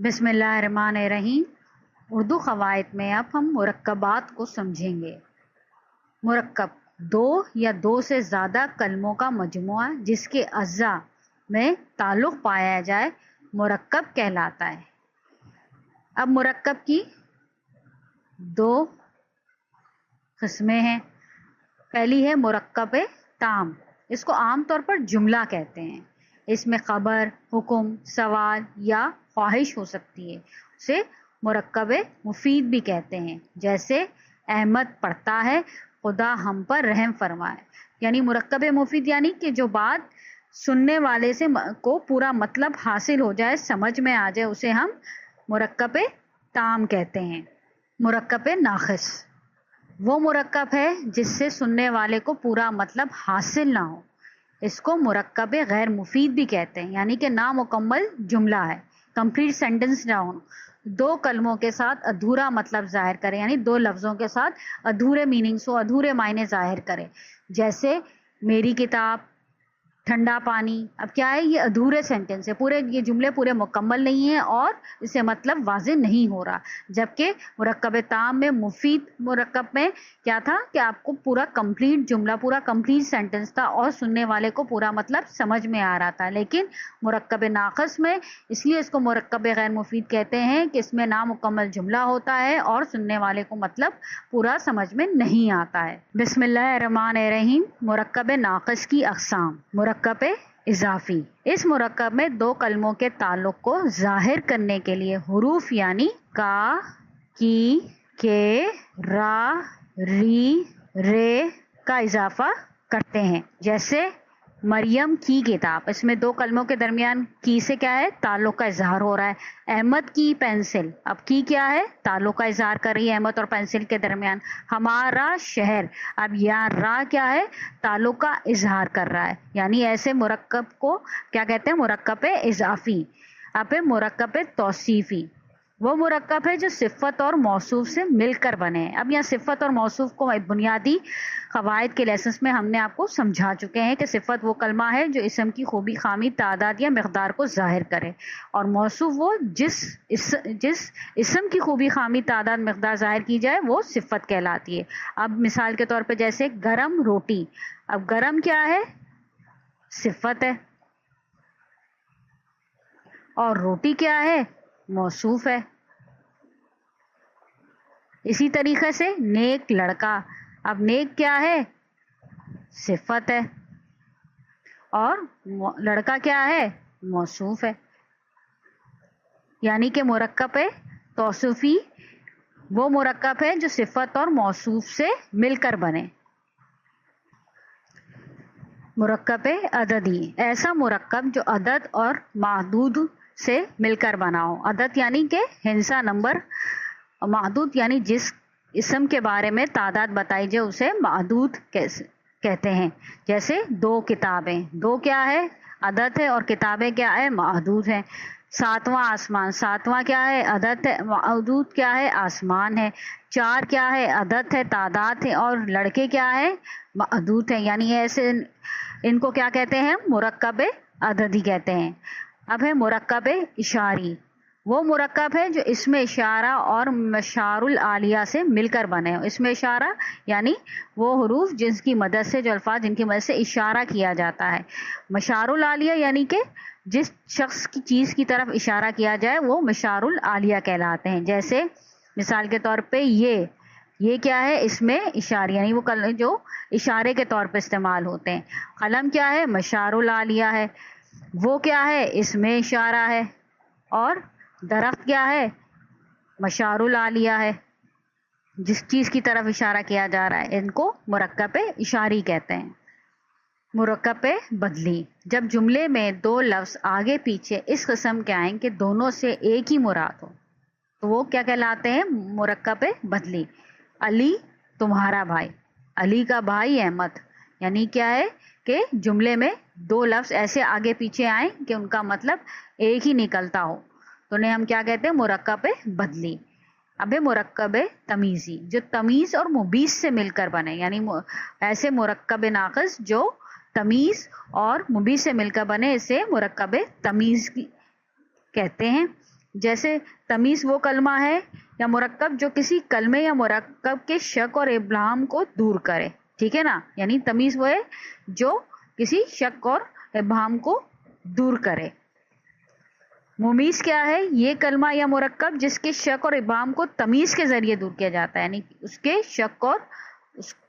بسم اللہ الرحمن الرحیم۔ اردو قواعد میں اب ہم مرکبات کو سمجھیں گے۔ مرکب دو یا دو سے زیادہ کلموں کا مجموعہ جس کے اجزاء میں تعلق پایا جائے مرکب کہلاتا ہے۔ اب مرکب کی دو قسمیں ہیں۔ پہلی ہے مرکب تام، اس کو عام طور پر جملہ کہتے ہیں۔ اس میں خبر، حکم، سوال یا خواہش ہو سکتی ہے۔ اسے مرکب مفید بھی کہتے ہیں، جیسے احمد پڑھتا ہے خدا ہم پر رحم فرمائے۔ یعنی مرکب مفید یعنی کہ جو بات سننے والے سے کو پورا مطلب حاصل ہو جائے، سمجھ میں آ جائے، اسے ہم مرکب تام کہتے ہیں۔ مرکب ناقص وہ مرکب ہے جس سے سننے والے کو پورا مطلب حاصل نہ ہو، اس کو مرکب غیر مفید بھی کہتے ہیں، یعنی کہ نامکمل جملہ ہے، کمپلیٹ سینٹنس نہ ہو، دو کلموں کے ساتھ ادھورا مطلب ظاہر کرے، یعنی دو لفظوں کے ساتھ ادھورے میننگس ہو، ادھورے معنی ظاہر کرے، جیسے میری کتاب، ٹھنڈا پانی۔ اب کیا ہے، یہ ادھورے سینٹنس ہے، پورے یہ جملے پورے مکمل نہیں ہیں اور اسے مطلب واضح نہیں ہو رہا۔ جبکہ مرکب تام میں مفید مرکب میں کیا تھا کہ آپ کو پورا کمپلیٹ جملہ، پورا کمپلیٹ سینٹنس تھا اور سننے والے کو پورا مطلب سمجھ میں آ رہا تھا۔ لیکن مرکب ناقص میں اس لیے اس کو مرکب غیر مفید کہتے ہیں کہ اس میں نامکمل جملہ ہوتا ہے اور سننے والے کو مطلب پورا سمجھ میں نہیں آتا ہے۔ بسم اللہ الرحمن الرحیم۔ مرکب ناقص کی اقسام۔ مرکب اضافی، اس مرکب میں دو کلموں کے تعلق کو ظاہر کرنے کے لیے حروف یعنی کا، کی، کے، را، ری، رے کا اضافہ کرتے ہیں۔ جیسے مریم کی کتاب، اس میں دو کلموں کے درمیان کی سے کیا ہے، تعلق کا اظہار ہو رہا ہے۔ احمد کی پینسل، اب کی کیا ہے، تعلق کا اظہار کر رہی ہے احمد اور پینسل کے درمیان۔ ہمارا شہر، اب یہاں را کیا ہے، تعلق کا اظہار کر رہا ہے۔ یعنی ایسے مرکب کو کیا کہتے ہیں، مرکب اضافی۔ اب ہے مرکب توصیفی، وہ مرکب ہے جو صفت اور موصوف سے مل کر بنے ہیں۔ اب یہاں صفت اور موصوف کو بنیادی قواعد کے لیسنس میں ہم نے آپ کو سمجھا چکے ہیں کہ صفت وہ کلمہ ہے جو اسم کی خوبی، خامی، تعداد یا مقدار کو ظاہر کرے، اور موصوف وہ جس اسم کی خوبی، خامی، تعداد، مقدار ظاہر کی جائے وہ صفت کہلاتی ہے۔ اب مثال کے طور پہ جیسے گرم روٹی، اب گرم کیا ہے، صفت ہے، اور روٹی کیا ہے، موصوف ہے۔ اسی طریقے سے نیک لڑکا، اب نیک کیا ہے، صفت ہے، اور لڑکا کیا ہے، موصوف ہے۔ یعنی کہ مرکب توصیفی وہ مرکب ہے جو صفت اور موصوف سے مل کر بنے۔ مرکب عددی، ایسا مرکب جو عدد اور معدود سے مل کر بنا ہو۔ عدد یعنی کہ ہندسہ نمبر، معدود یعنی جس اسم کے بارے میں تعداد بتائی جائے اسے معدود کہتے ہیں۔ جیسے دو کتابیں، دو کیا ہے، عدد ہے، اور کتابیں کیا ہے، معدود ہیں۔ ساتواں آسمان، ساتواں کیا ہے، عدد ہے، معدود کیا ہے، آسمان ہے۔ چار کیا ہے، عدد ہے، تعداد ہے، اور لڑکے کیا ہے، معدود ہے۔ یعنی ایسے ان کو کیا کہتے ہیں، مرکب عددی کہتے ہیں۔ اب ہے مرکب اشاری، وہ مرکب ہے جو اسم اشارہ اور مشار العالیہ سے مل کر بنے ہو۔ اسم اشارہ یعنی وہ حروف جن کی مدد سے، جو الفاظ جن کی مدد سے اشارہ کیا جاتا ہے۔ مشار العالیہ یعنی کہ جس شخص کی چیز کی طرف اشارہ کیا جائے وہ مشار العالیہ کہلاتے ہیں۔ جیسے مثال کے طور پہ یہ کیا ہے، اسم اشارہ یعنی وہ جو اشارے کے طور پہ استعمال ہوتے ہیں۔ قلم کیا ہے، مشار العالیہ ہے، وہ کیا ہے، اسم اشارہ ہے، اور درخت کیا ہے، مشار العالیہ ہے، جس چیز کی طرف اشارہ کیا جا رہا ہے۔ ان کو مرکب اشاری کہتے ہیں۔ مرکب بدلی، جب جملے میں دو لفظ آگے پیچھے اس قسم کے آئیں کہ دونوں سے ایک ہی مراد ہو تو وہ کیا کہلاتے ہیں، مرکب بدلی۔ علی تمہارا بھائی، علی کا بھائی احمد، یعنی کیا ہے کہ جملے میں دو لفظ ایسے آگے پیچھے آئیں کہ ان کا مطلب ایک ہی نکلتا ہو تو انہیں ہم کیا کہتے ہیں، مرکب بدلی۔ اب مرکب تمیزی، جو تمیز اور مبیز سے مل کر بنے، یعنی ایسے مرکب ناقص جو تمیز اور مبیز سے مل کر بنے، اسے مرکب تمیز کہتے ہیں۔ جیسے تمیز وہ کلمہ ہے یا مرکب جو کسی کلمے یا مرکب کے شک اور ابہام کو دور کرے. ٹھیک ہے نا, یعنی تمیز وہ ہے جو کسی شک اور ابہام کو دور کرے. ممیز کیا ہے؟ یہ کلمہ یا مرکب جس کے شک اور ابہام کو تمیز کے ذریعے دور کیا جاتا ہے, یعنی اس کے شک اور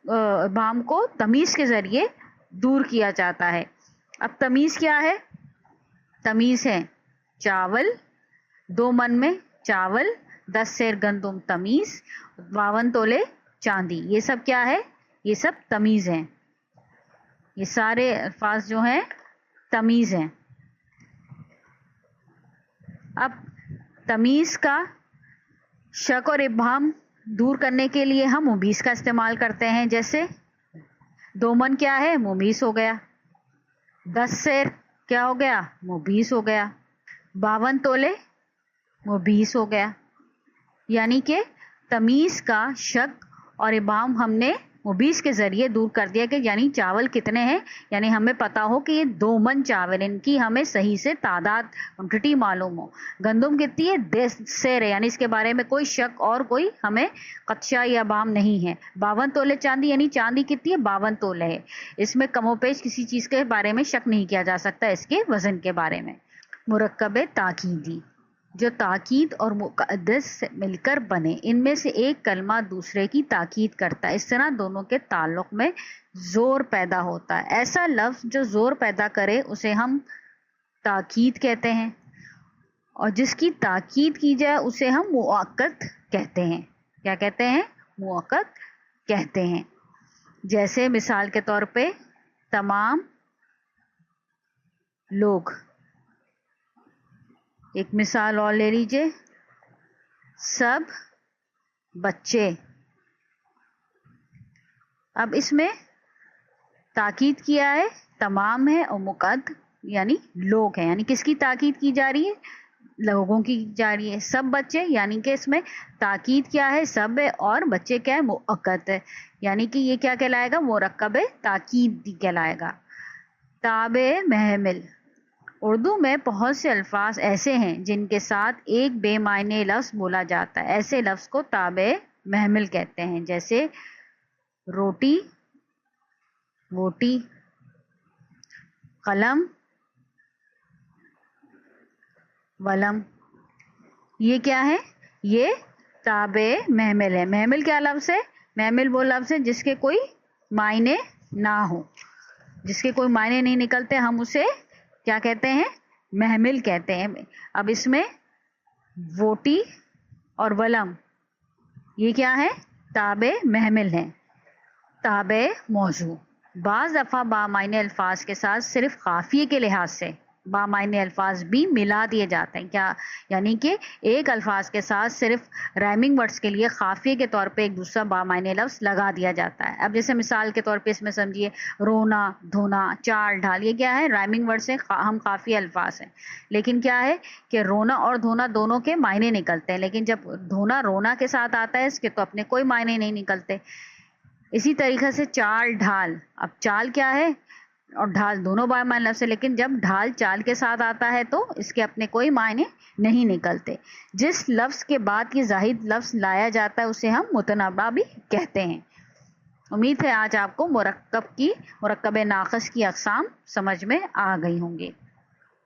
ابہام کو تمیز کے ذریعے دور کیا جاتا ہے. اب تمیز کیا ہے؟ تمیز ہے چاول, 2 من میں چاول, 10 سیر گندم تمیز, 52 تولے چاندی. یہ سب کیا ہے؟ یہ سب تمیز ہیں. یہ سارے الفاظ جو ہیں تمیز ہیں. اب تمیز کا شک اور ابہام دور کرنے کے لیے ہم ممیز کا استعمال کرتے ہیں. جیسے 2 من کیا ہے؟ ممیز ہو گیا. 10 سیر کیا ہو گیا؟ ممیز ہو گیا. 52 تولے ممیز ہو گیا. یعنی کہ تمیز کا شک اور ابہام ہم نے ممیز کے ذریعے دور کر دیا کہ یعنی چاول کتنے ہیں, یعنی ہمیں پتا ہو کہ یہ 2 من چاول, ان کی ہمیں صحیح سے تعداد کوانٹٹی معلوم ہو. گندم کتنی ہے؟ 10 سیر ہے, یعنی اس کے بارے میں کوئی شک اور کوئی ہمیں خدشہ یا ابہام نہیں ہے. 52 تولے چاندی, یعنی چاندی کتنی ہے؟ 52 تولے ہے. اس میں کم و بیش کسی چیز کے بارے میں شک نہیں کیا جا سکتا اس کے وزن کے بارے میں. مرکب تاکیدی جو تاکید اور مقدس سے مل کر بنے, ان میں سے ایک کلمہ دوسرے کی تاکید کرتا ہے. اس طرح دونوں کے تعلق میں زور پیدا ہوتا ہے. ایسا لفظ جو زور پیدا کرے اسے ہم تاکید کہتے ہیں, اور جس کی تاکید کی جائے اسے ہم مؤکد کہتے ہیں. کیا کہتے ہیں؟ مؤکد کہتے ہیں. جیسے مثال کے طور پہ تمام لوگ. ایک مثال اور لے لیجئے, سب بچے. اب اس میں تاکید کیا ہے تمام ہے, اور مقد یعنی لوگ ہیں. یعنی کس کی تاکید کی جا رہی ہے؟ لوگوں کی جا رہی ہے. سب بچے, یعنی کہ اس میں تاکید کیا ہے؟ سب ہے, اور بچے کیا ہے؟ مؤکد ہے. یعنی کہ یہ کیا کہلائے گا؟ مرکب تاکید کہلائے گا. تابع محمل. اردو میں بہت سے الفاظ ایسے ہیں جن کے ساتھ ایک بے معنی لفظ بولا جاتا ہے. ایسے لفظ کو تابع محمل کہتے ہیں. جیسے روٹی, ووٹی, قلم, ولم. یہ کیا ہے؟ یہ تابع محمل ہے. محمل کیا لفظ ہے؟ محمل وہ لفظ ہے جس کے کوئی معنی نہ ہو, جس کے کوئی معنی نہیں نکلتے, ہم اسے کیا کہتے ہیں؟ محمل کہتے ہیں. اب اس میں ووٹی اور ولم یہ کیا ہے؟ تابع محمل ہیں. تابع موضوع. بعض دفعہ بامعنی الفاظ کے ساتھ صرف قافیے کے لحاظ سے بامعنی الفاظ بھی ملا دیے جاتے ہیں. کیا یعنی کہ ایک الفاظ کے ساتھ صرف رائمنگ ورڈز کے لیے قافیے کے طور پہ ایک دوسرا بامعنی لفظ لگا دیا جاتا ہے. اب جیسے مثال کے طور پہ اس میں سمجھیے رونا, دھونا, چال ڈھال, یہ کیا ہے؟ رائمنگ ورڈ سے ہم قافیہ الفاظ ہیں. لیکن کیا ہے کہ رونا اور دھونا دونوں کے معنی نکلتے ہیں, لیکن جب دھونا رونا کے ساتھ آتا ہے اس کے تو اپنے کوئی معنی نہیں نکلتے. اسی طریقے سے چال ڈھال. اب چال کیا ہے اور ڈھال دونوں بامعنی لفظ ہے, لیکن جب ڈھال چال کے ساتھ آتا ہے تو اس کے اپنے کوئی معنی نہیں نکلتے. جس لفظ کے بعد یہ زائد لفظ لایا جاتا ہے اسے ہم متنبع بھی کہتے ہیں. امید ہے آج آپ کو مرکب ناقص کی اقسام سمجھ میں آ گئی ہوں گے.